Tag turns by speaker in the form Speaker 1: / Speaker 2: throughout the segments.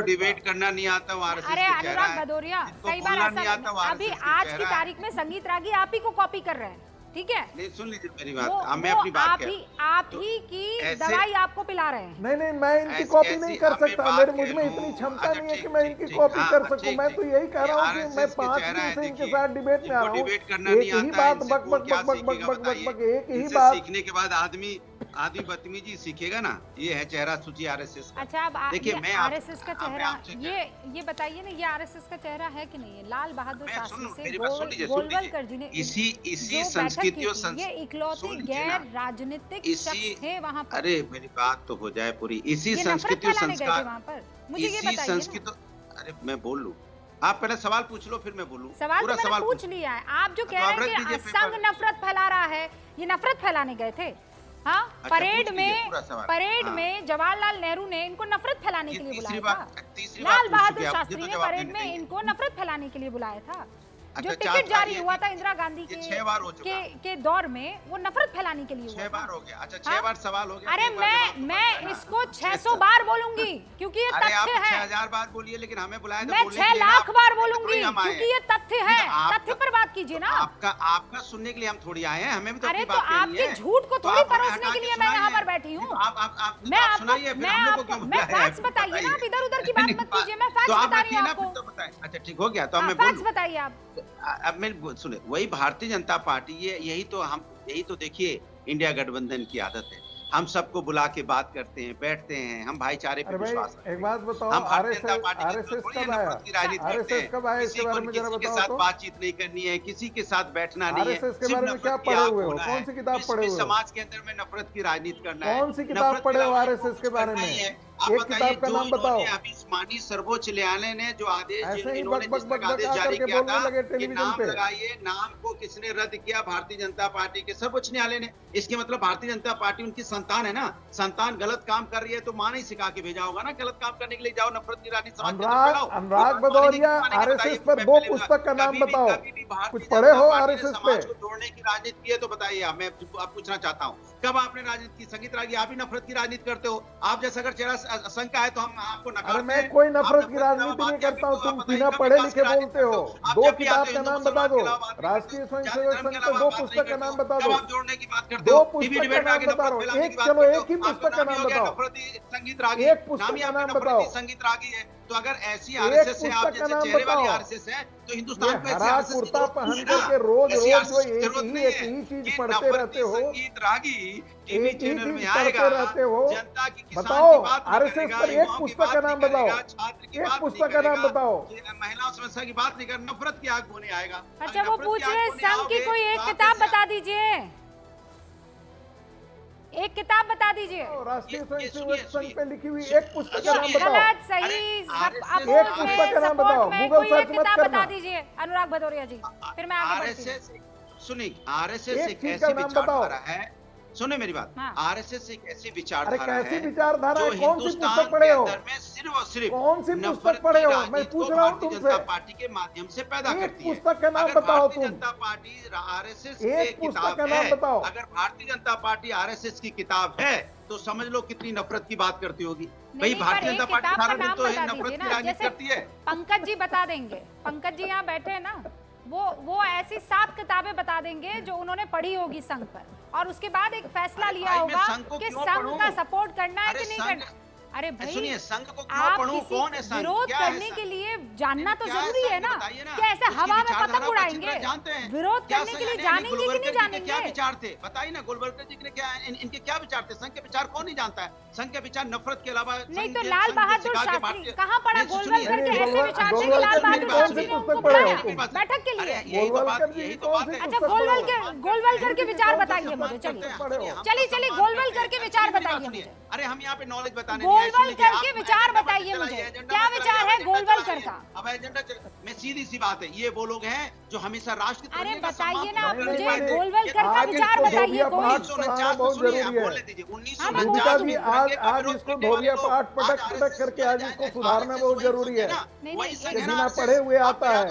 Speaker 1: Debate करना नहीं आता वो आरएसएस
Speaker 2: अरे
Speaker 1: के चेहरा
Speaker 2: अनुराग
Speaker 1: है।
Speaker 2: भदौरिया,
Speaker 1: जिसको
Speaker 2: कई बार
Speaker 1: बोलना
Speaker 2: ऐसा
Speaker 1: नहीं आता वो
Speaker 2: अभी
Speaker 1: आरएसएस के
Speaker 2: आज की
Speaker 1: चेहरा है।
Speaker 2: तारीख में संगीत रागी आप ही को कॉपी कर रहे हैं, ठीक है?
Speaker 1: नहीं, सुन लीजिए मेरी
Speaker 2: वो
Speaker 1: बात, मैं अपनी बात
Speaker 2: आप
Speaker 1: कह रहा
Speaker 2: ही
Speaker 1: हूं।
Speaker 2: आप
Speaker 1: तो
Speaker 2: ही की
Speaker 1: ऐसे
Speaker 2: दवाई आपको पिला रहे हैं।
Speaker 3: नहीं, मैं इनकी
Speaker 1: ऐसी
Speaker 3: कॉपी
Speaker 1: ऐसी
Speaker 3: नहीं कर
Speaker 1: अब मैं
Speaker 3: सकता,
Speaker 1: बात
Speaker 3: मेरे
Speaker 1: कह
Speaker 3: मुझ में
Speaker 1: लूं।
Speaker 3: इतनी क्षमता
Speaker 1: अच्छा
Speaker 3: नहीं है कि
Speaker 1: ठीक
Speaker 3: मैं
Speaker 1: ठीक
Speaker 3: इनकी
Speaker 1: ठीक,
Speaker 3: कॉपी
Speaker 1: हाँ
Speaker 3: कर
Speaker 1: हाँ,
Speaker 3: सकूं।
Speaker 1: ठीक
Speaker 3: मैं तो
Speaker 1: ठीक।
Speaker 3: यही कह
Speaker 1: ये
Speaker 3: रहा हूं कि मैं
Speaker 1: आरएसएस के
Speaker 3: 5
Speaker 1: चेहरा
Speaker 3: दिन
Speaker 1: है,
Speaker 3: से इनके
Speaker 1: देखिए
Speaker 3: साथ डिबेट में आ रहा
Speaker 1: जिनको
Speaker 3: हूं,
Speaker 1: डिबेट करना
Speaker 3: एक
Speaker 1: नहीं
Speaker 3: ही
Speaker 1: आता है
Speaker 3: बात
Speaker 1: इनसे
Speaker 3: बक
Speaker 1: कौन
Speaker 3: बक
Speaker 1: क्या
Speaker 3: बक बक बक
Speaker 1: सीखेगा
Speaker 3: बक बक
Speaker 1: बताइए।
Speaker 3: बक एक ही
Speaker 1: इनसे
Speaker 3: बात।
Speaker 1: सीखने के बाद आदमी बदतमीजी सीखेगा ना। ये है चेहरा सूची आरएसएस का।
Speaker 2: अच्छा, अब
Speaker 1: देखिए
Speaker 2: ये
Speaker 1: मैं
Speaker 2: आरएसएस का
Speaker 1: मैं
Speaker 2: चेहरा,
Speaker 1: आपसे
Speaker 2: ये बताइए ना, ये आरएसएस का चेहरा है कि नहीं है? लाल बहादुर
Speaker 1: मैं
Speaker 2: शास्त्री से
Speaker 1: मेरी बात सुन लीजिए
Speaker 2: गोलवलकर जी ने
Speaker 1: इसी
Speaker 2: जो बैठक
Speaker 1: संस्कृति
Speaker 2: की
Speaker 1: और
Speaker 2: थी, ये इकलौते
Speaker 1: सुन लीजिए ना,
Speaker 2: गैर राजनीतिक
Speaker 1: इसी
Speaker 2: शख्स थे वहां पर।
Speaker 1: अरे मेरी बात तो हो जाए पूरी। इसी
Speaker 2: ये नफरत
Speaker 1: संस्कृति और
Speaker 2: फैलाने गए थे
Speaker 1: संस्कार,
Speaker 2: वहां पर, मुझे ये
Speaker 1: इसी
Speaker 2: बताइए ना।
Speaker 1: संस्कृति। अरे मैं बोल लूं, आप पहले सवाल पूछ लो फिर मैं बोलूं।
Speaker 2: सवाल तो
Speaker 1: पूरा
Speaker 2: मैंने
Speaker 1: सवाल
Speaker 2: पूछ लिया है। आप जो कह
Speaker 1: तो आप
Speaker 2: रहे
Speaker 1: रख
Speaker 2: हैं कि
Speaker 1: दीजिए
Speaker 2: संघ
Speaker 1: पेपर।
Speaker 2: नफरत फैला रहा है, ये नफरत फैलाने गए थे? हाँ,
Speaker 1: अच्छा,
Speaker 2: परेड
Speaker 1: पूछ लीजिए
Speaker 2: में
Speaker 1: पूरा सवाल। हाँ।
Speaker 2: में जवाहरलाल नेहरू ने इनको नफरत फैलाने
Speaker 1: ये
Speaker 2: के लिए
Speaker 1: तीसरी
Speaker 2: बुलाया
Speaker 1: बात
Speaker 2: था।
Speaker 1: तीसरी बात
Speaker 2: लाल
Speaker 1: पूछ
Speaker 2: बहादुर
Speaker 1: चुके हैं आप,
Speaker 2: शास्त्री
Speaker 1: मुझे तो
Speaker 2: ने
Speaker 1: जवाब
Speaker 2: परेड
Speaker 1: नहीं
Speaker 2: में
Speaker 1: देंगे।
Speaker 2: इनको नफरत फैलाने के लिए बुलाया था। जो
Speaker 1: अच्छा,
Speaker 2: टिकट जारी
Speaker 1: ये
Speaker 2: हुआ था इंदिरा गांधी
Speaker 1: ये 6 बार हो चुका।
Speaker 2: के दौर में, वो नफरत फैलाने के लिए
Speaker 1: 6
Speaker 2: हुआ
Speaker 1: बार
Speaker 2: था।
Speaker 1: हो गया। अच्छा,
Speaker 2: हाँ?
Speaker 1: 6 बार सवाल हो गया।
Speaker 2: अरे
Speaker 1: एक बार जवाब तो बनता है
Speaker 2: मैं
Speaker 1: ना।
Speaker 2: इसको 600 बार बोलूंगी क्योंकि ये
Speaker 1: अरे आप
Speaker 2: तथ्य है।
Speaker 1: 6000 बार बोलिए, लेकिन हमें बुलाया तो
Speaker 2: मैं
Speaker 1: बोलने
Speaker 2: 6
Speaker 1: के लिए ना,
Speaker 2: लाख
Speaker 1: आप
Speaker 2: बार
Speaker 1: सुनने के
Speaker 2: बोलूंगी
Speaker 1: लिए हम आए
Speaker 2: क्योंकि
Speaker 1: हैं।
Speaker 2: ये तथ्य है। तथ्य पर बात कीजिए ना।
Speaker 1: आपका सुनने के लिए हम थोड़ी आए हैं, हमें भी तो
Speaker 2: अरे
Speaker 1: अपनी
Speaker 2: तो
Speaker 1: बात कहनी है।
Speaker 2: आपके झूठ को
Speaker 1: तो
Speaker 2: थोड़ी
Speaker 1: आप हमें
Speaker 2: परोसने
Speaker 1: हटा
Speaker 2: के
Speaker 1: के
Speaker 2: लिए मैं यहाँ
Speaker 1: सुनाइए।
Speaker 2: पर बैठी हूँ।
Speaker 1: आप
Speaker 2: मैं
Speaker 1: आप
Speaker 2: आपको
Speaker 1: सुनाइए, फिर हम लोग को क्यों
Speaker 2: मैं
Speaker 1: बुलाया है?
Speaker 2: फैक्ट्स बताइए ना, आप इधर उधर की बात मत कीजिए। मैं
Speaker 1: तो
Speaker 2: फैक्ट्स
Speaker 1: आप
Speaker 2: बता रही
Speaker 1: रखिए
Speaker 2: हूँ
Speaker 1: ना, फिर
Speaker 2: आपको।
Speaker 1: तो बताएं। अच्छा ठीक हो गया, तो अब मैं
Speaker 2: फैक्ट्स
Speaker 1: बोलूं।
Speaker 2: बताइए आप।
Speaker 1: अब मैं सुने, वही भारतीय जनता पार्टी, यही तो देखिए इंडिया गठबंधन की आदत है। हम सबको बुला के बात करते हैं, बैठते हैं, हम भाईचारे पे
Speaker 3: अरे भाई
Speaker 1: विश्वास रखते हैं।
Speaker 3: एक बात बताओ,
Speaker 1: हम भारतीय जनता
Speaker 3: आरएसएस
Speaker 1: पार्टी के
Speaker 3: आरएसएस
Speaker 1: थोड़ी
Speaker 3: कब आया?
Speaker 1: नफरत की राजनीति करते
Speaker 3: आरएसएस
Speaker 1: हैं।
Speaker 3: कब आया, इसके बारे में जरा
Speaker 1: किसी के
Speaker 3: बताओ
Speaker 1: साथ
Speaker 3: तो।
Speaker 1: बातचीत नहीं करनी है, किसी के साथ बैठना नहीं है।
Speaker 3: आरएसएस के
Speaker 1: सिर्फ
Speaker 3: बारे में
Speaker 1: नफरत
Speaker 3: क्या
Speaker 1: की
Speaker 3: पढ़े
Speaker 1: आग
Speaker 3: हुए हो?
Speaker 1: होना
Speaker 3: कौन
Speaker 1: है।
Speaker 3: सी किताब पढ़े हुए हो?
Speaker 1: समाज के अंदर में नफरत की राजनीति करना है।
Speaker 3: कौन सी किताब पढ़े हो आरएसएस के बारे में? एक किताब का नाम बताओ।
Speaker 1: अभी माननीय सर्वोच्च न्यायालय ने जो आदेश,
Speaker 3: ऐसे ही
Speaker 1: इन्होंने
Speaker 3: बक बक
Speaker 1: जिस
Speaker 3: बक
Speaker 1: तक
Speaker 3: बक
Speaker 1: आदेश
Speaker 3: आकर
Speaker 1: जारी
Speaker 3: के
Speaker 1: किया
Speaker 3: बोलने
Speaker 1: था
Speaker 3: लगे
Speaker 1: कि
Speaker 3: टेलीविजन
Speaker 1: नाम
Speaker 3: पे।
Speaker 1: लगाइए, नाम को किसने रद्द किया? भारतीय जनता पार्टी के सर्वोच्च न्यायालय ने। इसके मतलब भारतीय जनता पार्टी उनकी संतान है ना। संतान गलत काम कर रही है तो मां नहीं सिखा के भेजा होगा ना, गलत काम करने के लिए जाओ, नफरत की राजनीति समाज के अंदर फैलाओ।
Speaker 3: अनुराग भदौरिया, आरएसएस पर 2 पुस्तक का नाम बताओ। कुछ पढ़े हो आरएसएस पे?
Speaker 1: समाज को जोड़ने की राजनीति की है तो बताइए। मैं आप पूछना चाहता हूँ, कब आपने राजनीति की? संगीत रागी, आप ही नफरत की राजनीति करते हो। आप जैसा अगर चेहरा संघ का है तो हम आपको नकारते
Speaker 3: अरे
Speaker 1: हैं।
Speaker 3: मैं कोई नफरत
Speaker 1: आप
Speaker 3: की राजनीति नहीं करता हूँ, तुम बिना
Speaker 1: कभी
Speaker 3: पढ़े
Speaker 1: विकास
Speaker 3: लिखे
Speaker 1: की राजनीति
Speaker 3: बोलते हो।
Speaker 1: करते आप
Speaker 3: 2
Speaker 1: जब भी
Speaker 3: किताब
Speaker 1: आते हो
Speaker 3: का नाम
Speaker 1: हिंदू
Speaker 3: बता
Speaker 1: मुसलमान
Speaker 3: दो।
Speaker 1: के अलावा बात नहीं
Speaker 3: राष्ट्रीय
Speaker 1: करते हो।
Speaker 3: स्वयं
Speaker 1: जाति
Speaker 3: सेवक
Speaker 1: धर्म के
Speaker 3: संघ के
Speaker 1: अलावा
Speaker 3: 2
Speaker 1: बात नहीं
Speaker 3: पुस्तक का
Speaker 1: करते
Speaker 3: नाम
Speaker 1: हो।
Speaker 3: बता
Speaker 1: कब
Speaker 3: दो।
Speaker 1: आप जोड़ने की बात करते
Speaker 3: 2
Speaker 1: हो?
Speaker 3: पुस्तक का
Speaker 1: डिबेट में
Speaker 3: नाम
Speaker 1: आके
Speaker 3: बता
Speaker 1: नफरत
Speaker 3: रहा
Speaker 1: फैलाने
Speaker 3: हूँ।
Speaker 1: की बात
Speaker 3: चलो
Speaker 1: करते हो।
Speaker 3: एक ही
Speaker 1: आपका
Speaker 3: पुस्तक का
Speaker 1: नाम ही
Speaker 3: नाम
Speaker 1: हो गया
Speaker 3: बताओ।
Speaker 1: नफरती संगीत रागी।
Speaker 3: एक पुस्तक
Speaker 1: नाम ही
Speaker 3: का
Speaker 1: आपका
Speaker 3: नाम
Speaker 1: नफरती
Speaker 3: बताओ।
Speaker 1: संगीत रागी है। तो अगर ऐसी
Speaker 3: एक
Speaker 1: आरएसएस है, आप
Speaker 3: पुस्तक का
Speaker 1: जैसे
Speaker 3: नाम
Speaker 1: चेहरे वाली
Speaker 3: बताओ।
Speaker 1: आरएसएस है, तो
Speaker 3: ये
Speaker 1: हिंदुस्तान को ऐसी
Speaker 3: हरा
Speaker 1: आरएसएस की
Speaker 3: कुर्ता
Speaker 1: जरूरत
Speaker 3: पहन
Speaker 1: नहीं है
Speaker 3: करके
Speaker 1: ना।
Speaker 3: रोज
Speaker 1: ऐसी
Speaker 3: रोज जो
Speaker 1: आरएसएस की
Speaker 3: एक
Speaker 1: जरूरत
Speaker 3: ही
Speaker 1: नहीं है
Speaker 3: चीज
Speaker 1: कि
Speaker 3: पढ़ते रहते
Speaker 1: नफरती
Speaker 3: हो।
Speaker 1: संगीत रागी टीवी
Speaker 3: एक ही
Speaker 1: चैनल में
Speaker 3: चीज
Speaker 1: आएगा,
Speaker 3: पढ़ते रहते हो।
Speaker 1: जनता की, किसान
Speaker 3: बताओ
Speaker 1: की बात नहीं
Speaker 3: आरएसएस
Speaker 1: करेगा,
Speaker 3: पर एक
Speaker 1: युवाओं की
Speaker 3: पुस्तक
Speaker 1: बात
Speaker 3: का
Speaker 1: नहीं
Speaker 3: नाम बताओ।
Speaker 1: करेगा, छात्र की
Speaker 3: एक
Speaker 1: बात नहीं
Speaker 3: पुस्तक का नाम
Speaker 1: करेगा,
Speaker 3: बताओ।
Speaker 1: महिलाओं समस्या की बात नहीं करेगा, नफरत की आग होने आएगा।
Speaker 2: अच्छा,
Speaker 1: अगर
Speaker 2: वो
Speaker 1: नफरत
Speaker 2: पूछ
Speaker 1: की आग
Speaker 2: रहे
Speaker 1: होने
Speaker 2: संघ की
Speaker 1: आओगे,
Speaker 2: कोई
Speaker 1: तो
Speaker 2: एक
Speaker 1: आप
Speaker 2: किताब
Speaker 1: कैसे
Speaker 2: बता दीजिए। एक किताब बता दीजिए।
Speaker 3: राष्ट्रीय स्वयं
Speaker 1: ये
Speaker 3: सेवक
Speaker 1: सुनिए,
Speaker 3: संघ पे लिखी हुई
Speaker 1: सुनिए,
Speaker 3: एक पुस्तक का नाम
Speaker 1: सुनिए।
Speaker 3: बताओ।
Speaker 2: गलत सही
Speaker 1: अरे,
Speaker 2: सब
Speaker 1: एक
Speaker 2: अपोज
Speaker 3: पुस्तक का
Speaker 2: में,
Speaker 3: नाम बताओ।
Speaker 2: सपोर्ट में
Speaker 3: गूगल
Speaker 2: कोई
Speaker 3: सर्च
Speaker 2: एक
Speaker 3: मत
Speaker 2: किताब
Speaker 3: करना।
Speaker 2: बता दीजिए अनुराग भदौरिया जी, फिर मैं आगे बढ़ती हूँ।
Speaker 1: आरएसएस सुनिए, आरएसएस
Speaker 3: एक
Speaker 1: एक
Speaker 3: चीज
Speaker 1: ऐसी
Speaker 3: का नाम बताओ।
Speaker 1: विचारधारा है, सुने मेरी बात,
Speaker 2: हाँ।
Speaker 1: आरएसएस एक ऐसी
Speaker 3: अरे
Speaker 1: विचारधारा
Speaker 3: कैसी
Speaker 1: है
Speaker 3: विचारधारा
Speaker 1: जो
Speaker 3: है? कौन सी
Speaker 1: हिंदुस्तान
Speaker 3: पुस्तक
Speaker 1: के
Speaker 3: पढ़े हो?
Speaker 1: अंदर में सिर्फ और सिर्फ
Speaker 3: कौन सी पुस्तक
Speaker 1: नफरत
Speaker 3: पढ़े
Speaker 1: की
Speaker 3: हो? मैं
Speaker 1: राजनीति
Speaker 3: पूछ
Speaker 1: को
Speaker 3: रहा हूँ
Speaker 1: भारतीय
Speaker 3: तुमसे।
Speaker 1: जनता पार्टी के माध्यम से पैदा
Speaker 3: एक
Speaker 1: करती है।
Speaker 3: पुस्तक का नाम
Speaker 1: अगर
Speaker 3: बताओ
Speaker 1: भारतीय
Speaker 3: तुम।
Speaker 1: जनता पार्टी आरएसएस
Speaker 3: एक
Speaker 1: की
Speaker 3: पुस्तक
Speaker 1: किताब
Speaker 3: का नाम
Speaker 1: है,
Speaker 3: बताओ।
Speaker 1: अगर भारतीय जनता पार्टी आरएसएस की किताब है तो समझ लो कितनी नफरत की बात करती होगी। भाई
Speaker 2: नहीं,
Speaker 1: भारतीय
Speaker 2: पर
Speaker 1: जनता
Speaker 2: एक
Speaker 1: पार्टी
Speaker 2: किताब का
Speaker 1: सारा दिन
Speaker 2: नाम
Speaker 1: तो
Speaker 2: बता
Speaker 1: नफरत
Speaker 2: दीजिए
Speaker 1: की
Speaker 2: ना,
Speaker 1: राजनीति
Speaker 2: जैसे
Speaker 1: करती है।
Speaker 2: पंकज जी बता देंगे। पंकज जी यहाँ बैठे हैं ना, वो ऐसी 7 किताबें बता देंगे जो उन्होंने पढ़ी होगी संघ पर, और उसके बाद एक फैसला लिया
Speaker 1: भाई, मैं
Speaker 2: होगा
Speaker 1: संघ को
Speaker 2: कि
Speaker 1: क्यों
Speaker 2: संघ
Speaker 1: पढ़ूं?
Speaker 2: का सपोर्ट करना है
Speaker 1: अरे
Speaker 2: कि नहीं
Speaker 1: संघ-
Speaker 2: करना। अरे भाई
Speaker 1: सुनिए, संघ को क्यों
Speaker 2: आप
Speaker 1: पढ़ूं?
Speaker 2: किसी
Speaker 1: कौन है संघ?
Speaker 2: विरोध
Speaker 1: क्या है
Speaker 2: करने
Speaker 1: संघ?
Speaker 2: के लिए जानना तो
Speaker 1: क्या है
Speaker 2: जरूरी
Speaker 1: संघ?
Speaker 2: है ना।
Speaker 1: बताइए ना।
Speaker 2: क्या ऐसे
Speaker 1: उसकी
Speaker 2: हवा में
Speaker 1: विचारधारा
Speaker 2: पतंग
Speaker 1: को अच्छी
Speaker 2: उड़ाएंगे?
Speaker 1: तरह जानते हैं।
Speaker 2: विरोध
Speaker 1: क्या
Speaker 2: करने
Speaker 1: संघ
Speaker 2: के लिए
Speaker 1: है?
Speaker 2: जानेंगे कि
Speaker 1: गोलवलकर
Speaker 2: नहीं
Speaker 1: जी के क्या
Speaker 2: जानेंगे?
Speaker 1: विचार थे बताइए ना। गोलवलकर जी के क्या, इनके क्या विचार थे? संघ के विचार कौन नहीं जानता है? संघ के विचार नफरत के अलावा
Speaker 2: नहीं तो लाल बहादुर शास्त्री कहाँ पढ़ा? गोलवलकर के ऐसे विचार थे कि
Speaker 3: गोलवलकर
Speaker 2: लाल
Speaker 3: जी
Speaker 2: बहादुर
Speaker 3: कौन
Speaker 2: शास्त्री
Speaker 3: सी
Speaker 2: ने उनको
Speaker 3: पुस्तक पढ़े हो
Speaker 2: बुलाया
Speaker 3: तुम?
Speaker 2: बैठक के लिए।
Speaker 3: गोलवलकर जी
Speaker 1: यही तो
Speaker 3: कौन
Speaker 1: बात
Speaker 3: सी
Speaker 1: है।
Speaker 2: अच्छा,
Speaker 3: पुस्तक पढ़े हो?
Speaker 2: गोलवलकर के विचार बताइए मुझे। चलिए गोलवलकर के विचार बताइए मुझे।
Speaker 1: अरे हम यहाँ पे नॉलेज बताने नहीं आए, सुनिए,
Speaker 2: गोलवलकर
Speaker 1: आप
Speaker 2: के विचार
Speaker 1: एजेंडा
Speaker 2: बताइए
Speaker 1: चलाइए,
Speaker 2: मुझे।
Speaker 1: एजेंडा
Speaker 2: क्या
Speaker 1: मत चलाइए,
Speaker 2: विचार है
Speaker 1: एजेंडा
Speaker 2: गोलवलकर
Speaker 1: चलाइए।
Speaker 2: का?
Speaker 1: अब एजेंडा मैं सीधी सी बात है, ये वो लोग हैं जो हमेशा राष्ट्र की
Speaker 2: अरे
Speaker 1: तरक्की का
Speaker 2: बताइए ना
Speaker 1: सम्मान
Speaker 2: आप
Speaker 1: करने
Speaker 2: मुझे,
Speaker 1: वाले हैं।
Speaker 2: गोलवलकर का
Speaker 3: आज
Speaker 2: विचार
Speaker 3: इसको
Speaker 2: बताइए
Speaker 3: धोबिया
Speaker 2: कोई।
Speaker 3: पाठ पढ़ाना बहुत जरूरी है।
Speaker 2: 1949
Speaker 3: जी आज इसको धोबिया पाठ पटक करके आज इसको सुधारना बहुत जरूरी है।
Speaker 2: नहीं,
Speaker 3: बिना पढ़े हुए आता है।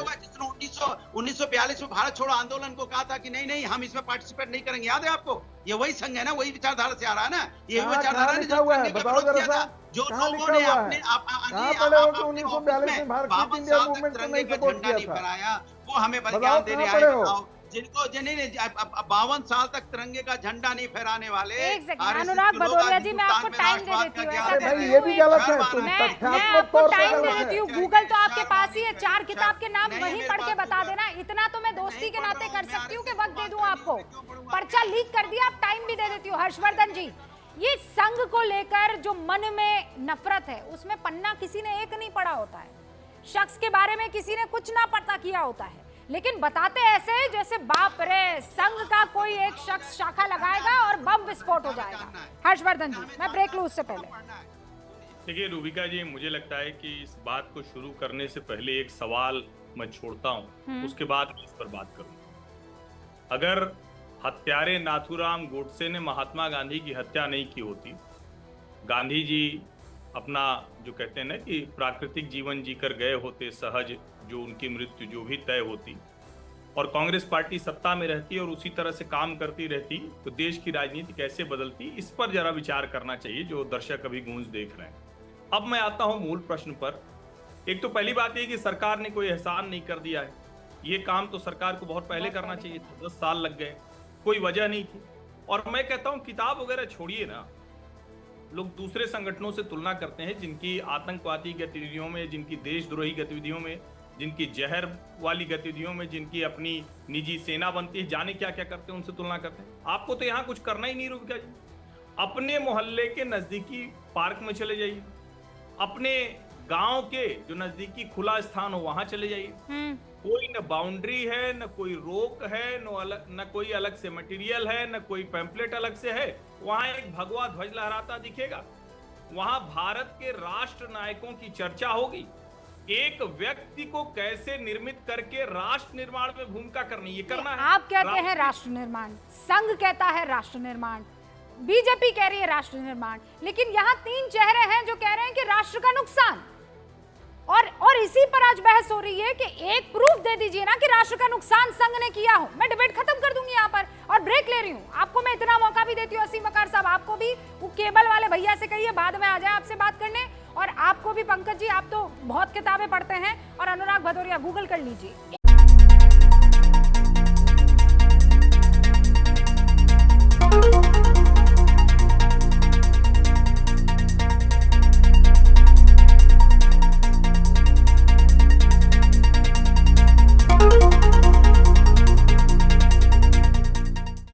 Speaker 1: 1942 में भारत छोड़ो आंदोलन को कहा था कि नहीं नहीं हम इसमें पार्टिसिपेट नहीं करेंगे, याद है आपको? ये वही संघ है ना, वही विचारधारा से आ रहा है ना, ये विचारधारा ने जो करने का विरोध किया था, जो लोगों ने अपने
Speaker 3: 1942 में भारत क्विट इंडिया मूवमेंट को नहीं सपोर्ट किया था,
Speaker 1: फहराया, वो हमें बलिदान देने आए। बताओ जिनको 52 साल तक तिरंगे का झंडा नहीं फहराने वाले।
Speaker 2: एक सेकंड अनुराग भदौरिया जी, मैं आपको टाइम दे देती हूँ, ऐसा करती हूँ,
Speaker 3: ये भी गलत है,
Speaker 2: मैं आपको टाइम दे देती हूँ। गूगल तो आपके पास ही है, 4 किताब के नाम वहीं पढ़ के बता देना। इतना तो मैं दोस्ती के नाते कर सकती हूँ कि वक्त दे दूं आपको। पर्चा लीक कर दिया, आप टाइम भी दे देती हूँ। हर्षवर्धन जी, ये संघ को लेकर जो मन में नफरत है, उसमें पन्ना किसी ने एक नहीं पढ़ा होता है, शख्स के बारे में किसी ने कुछ ना पता किया होता है, लेकिन बताते ऐसे जैसे बाप रे संघ का कोई एक शख्स शाखा लगाएगा और बम विस्फोट हो जाएगा। हर्षवर्धन जी, मैं ब्रेक लूं उससे पहले।
Speaker 4: देखिए रूबिका जी, मुझे लगता है कि इस बात को शुरू करने से पहले एक सवाल मैं छोड़ता हूं, उसके बाद इस पर बात करूंगा। अगर हत्यारे नाथूराम गोडसे ने महात्मा गांधी की हत्या नहीं की होती, गांधी जी अपना जो कहते हैं ना कि प्राकृतिक जीवन जीकर गए होते, सहज जो उनकी मृत्यु जो भी तय होती, और कांग्रेस पार्टी सत्ता में रहती और उसी तरह से काम करती रहती, तो देश की राजनीति कैसे बदलती, इस पर जरा विचार करना चाहिए जो दर्शक अभी गूंज देख रहे हैं। अब मैं आता हूं मूल प्रश्न पर। एक तो पहली बात यह कि सरकार ने कोई एहसान नहीं कर दिया है, ये काम तो सरकार को बहुत पहले करना चाहिए था, 10 साल लग गए, कोई वजह नहीं थी। और मैं कहता हूं किताब वगैरह छोड़िए ना, लोग दूसरे संगठनों से तुलना करते हैं जिनकी आतंकवादी गतिविधियों में, जिनकी देशद्रोही गतिविधियों में, जिनकी जहर वाली गतिविधियों में, जिनकी अपनी निजी सेना बनती है, जाने क्या क्या करते हैं, उनसे तुलना करते हैं। आपको तो यहाँ कुछ करना ही नहीं रूबिका जी। अपने मोहल्ले के नजदीकी पार्क में चले जाइए, अपने गांव के जो नजदीकी खुला स्थान हो वहां चले जाइए। कोई न बाउंड्री है, न कोई रोक है, न कोई अलग से मटेरियल है, न कोई पैम्पलेट अलग से है, वहां एक भगवा ध्वज लहराता दिखेगा, वहां भारत के राष्ट्र नायकों की चर्चा होगी, एक व्यक्ति को कैसे निर्मित करके राष्ट्र निर्माण में भूमिका करनी, ये करना है।
Speaker 2: आप कहते हैं राष्ट्र निर्माण, संघ कहता है राष्ट्र निर्माण, बीजेपी कह रही है राष्ट्र निर्माण, लेकिन यहाँ 3 चेहरे हैं जो कह रहे हैं कि राष्ट्र का नुकसान, और इसी पर आज बहस हो रही है कि एक प्रूफ दे दीजिए ना कि राष्ट्र का नुकसान संघ ने किया हो। मैं डिबेट खत्म कर दूंगी यहाँ पर और ब्रेक ले रही हूँ। आपको मैं इतना मौका भी देती हूँ, असीम वकार साहब, आपको भी वो केबल वाले भैया से कहिए बाद में आ जाए आपसे बात करने, और आपको भी पंकज जी, आप तो बहुत किताबें पढ़ते हैं, और अनुराग भदौरिया गूगल कर लीजिए।